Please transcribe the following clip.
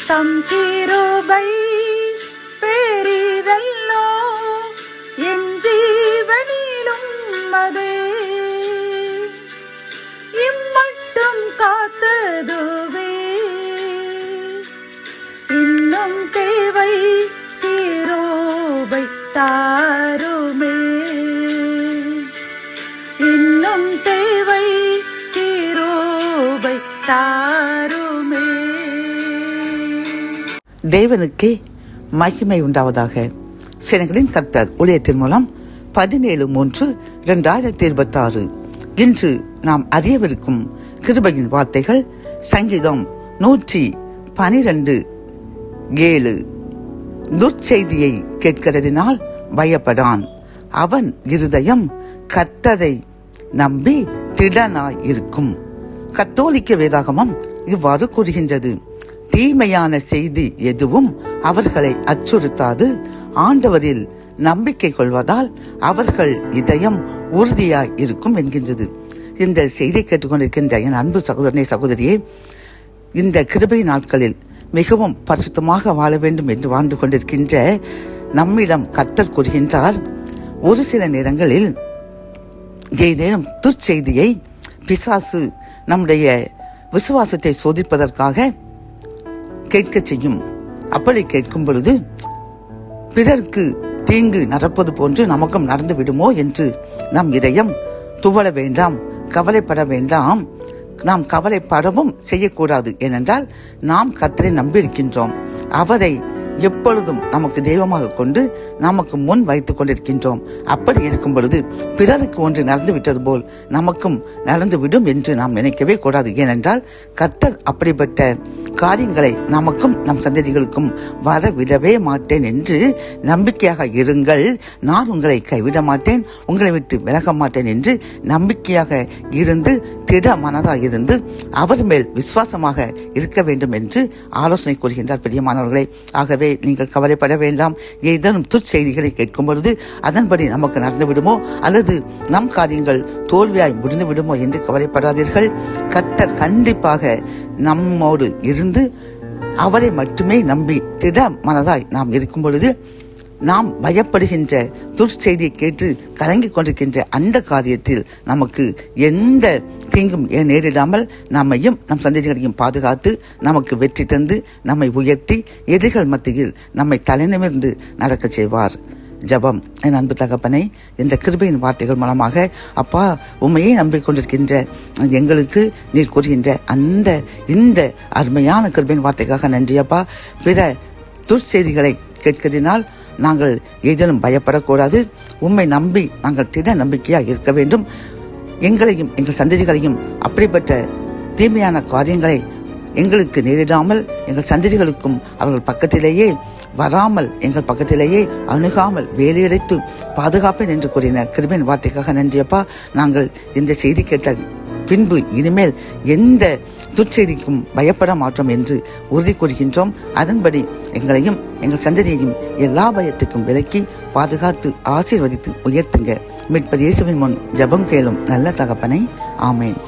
தம் கிருபை பெரிதல்லோ என் ஜீவனிலும் அதே இம்மட்டும் காத்ததுவே இன்னும் தேவை கிருபை தாருமே இன்னும் தேவை கிருபை தாருமே. தேவனுக்கே மகிமை உண்டாவதாக. சேனைகளின் கர்த்தர் ஊழியத்தின் மூலம் 17/3/2026 இன்று நாம் அறியவிருக்கும் கிருபையின் வார்த்தைகள் சங்கீதம் 112:7. துர்ச்செய்தியை கேட்கிறதினால் பயப்படான், அவன் இருதயம் கர்த்தரை நம்பி திடனாய் இருக்கும். கத்தோலிக்க வேதாகமம் இவ்வாறு கூறுகின்றது: தீமையான செய்தி எதுவும் அவர்களை அச்சுறுத்தாது, ஆண்டவரில் நம்பிக்கை கொள்வதால் அவர்கள் இதயம் உறுதியாய் இருக்கும் என்கின்றது. இந்த செய்தி கேட்டுக்கொண்டிருக்கின்ற என் அன்பு சகோதரனே, சகோதரியே, இந்த கிருபை நாட்களில் மிகவும் பரிசுத்தமாக வாழ வேண்டும் என்று வாழ்ந்து கொண்டிருக்கின்ற நம்மிடம் கர்த்தர் கூறுகின்றார், ஒரு சில நேரங்களில் ஏதேனும் துர்ச்செய்தியை பிசாசு நம்முடைய விசுவாசத்தை சோதிப்பதற்காக கேட்க செய்யும். அப்படி கேட்கும் பொழுது பிறர்க்கு தீங்கு நடப்பது போன்று நமக்கும் நடந்து விடுமோ என்று நம் இதயம் துவள வேண்டாம், கவலைப்பட வேண்டாம். நாம் கவலைப்படவும் செய்யக்கூடாது. ஏனென்றால் நாம் கர்த்தரை நம்பியிருக்கின்றோம். அவரை எப்பொழுதும் நமக்கு தெய்வமாக கொண்டு நமக்கு முன் வைத்துக் கொண்டிருக்கின்றோம். அப்படி இருக்கும் பொழுது பிறருக்கு ஒன்று நடந்து விட்டது போல் நமக்கும் நடந்துவிடும் என்று நாம் நினைக்கவே கூடாது. ஏனென்றால் கர்த்தர் அப்படிப்பட்ட காரியங்களை நமக்கும் நம் சந்ததிகளுக்கும் வரவிடவே மாட்டேன் என்று நம்பிக்கையாக இருங்கள். நான் உங்களை கைவிட மாட்டேன், உங்களை விட்டு விலக மாட்டேன் என்று நம்பிக்கையாக இருந்து திட மனதாக இருந்து அவர் மேல் விசுவாசமாக இருக்க வேண்டும் என்று ஆலோசனை கூறுகின்றார் பிரியமானவர்களே. ஆகவே நீங்கள் கவலைப்பட வேண்டாம். ஏதேனும் துர்ச்செய்திகளை கேட்கும் பொழுது அதன்படி நமக்கு நடந்து விடுமோ அல்லது நம் காரியங்கள் தோல்வியாய் முடிந்து விடுமோ என்று கவலைப்படாதீர்கள். கர்த்தர் கண்டிப்பாக நம்மோடு இருந்து அவரை மட்டுமே நம்பி திட மனதாய் நாம் இருக்கும் பொழுது நாம் பயப்படுகின்ற துர்ச்செய்தியை கேட்டு கலங்கிக் கொண்டிருக்கின்ற அந்த காரியத்தில் நமக்கு எந்த தீங்கும் நேரிடாமல் நம்மையும் நம் சந்ததிகளையும் பாதுகாத்து நமக்கு வெற்றி தந்து நம்மை உயர்த்தி எதிரிகள் மத்தியில் நம்மை தலைநிமிர்ந்து நடக்க செய்வார். ஜபம். என் அன்பு தகப்பனை, இந்த கிருபையின் வார்த்தைகள் மூலமாக அப்பா உண்மையை நம்பிக்கொண்டிருக்கின்ற எங்களுக்கு நீர் கூறுகின்ற இந்த அருமையான கிருபையின் வார்த்தைக்காக நன்றி அப்பா. பிற துர்ச்செய்திகளை கேட்கிறதினால் நாங்கள் ஏதேனும் பயப்படக்கூடாது. உம்மை நம்பி நாங்கள் திட நம்பிக்கையாக இருக்க வேண்டும். எங்களையும் எங்கள் சந்ததிகளையும் அப்படிப்பட்ட தீமையான காரியங்களை எங்களுக்கு நேரிடாமல் எங்கள் சந்ததிகளுக்கும் அவர்கள் பக்கத்திலேயே வராமல் எங்கள் பக்கத்திலேயே அணுகாமல் வேலையடைத்து பாதுகாப்பேன் என்று கூறின கிருபையின் வார்த்தைக்காக நன்றியப்பா. நாங்கள் இந்த செய்தி கேட்ட பின்பு இனிமேல் எந்த துர்ச்செய்திக்கும் பயப்பட மாட்டோம் என்று உறுதி கூறுகின்றோம். அதன்படி எங்களையும் எங்கள் சந்ததியையும் எல்லா பயத்துக்கும் விலக்கி பாதுகாத்து ஆசீர்வதித்து உயர்த்துங்க. மீட்பர் இயேசுவின் முன் ஜெபம் கேளும் நல்ல தகப்பனை. ஆமேன்.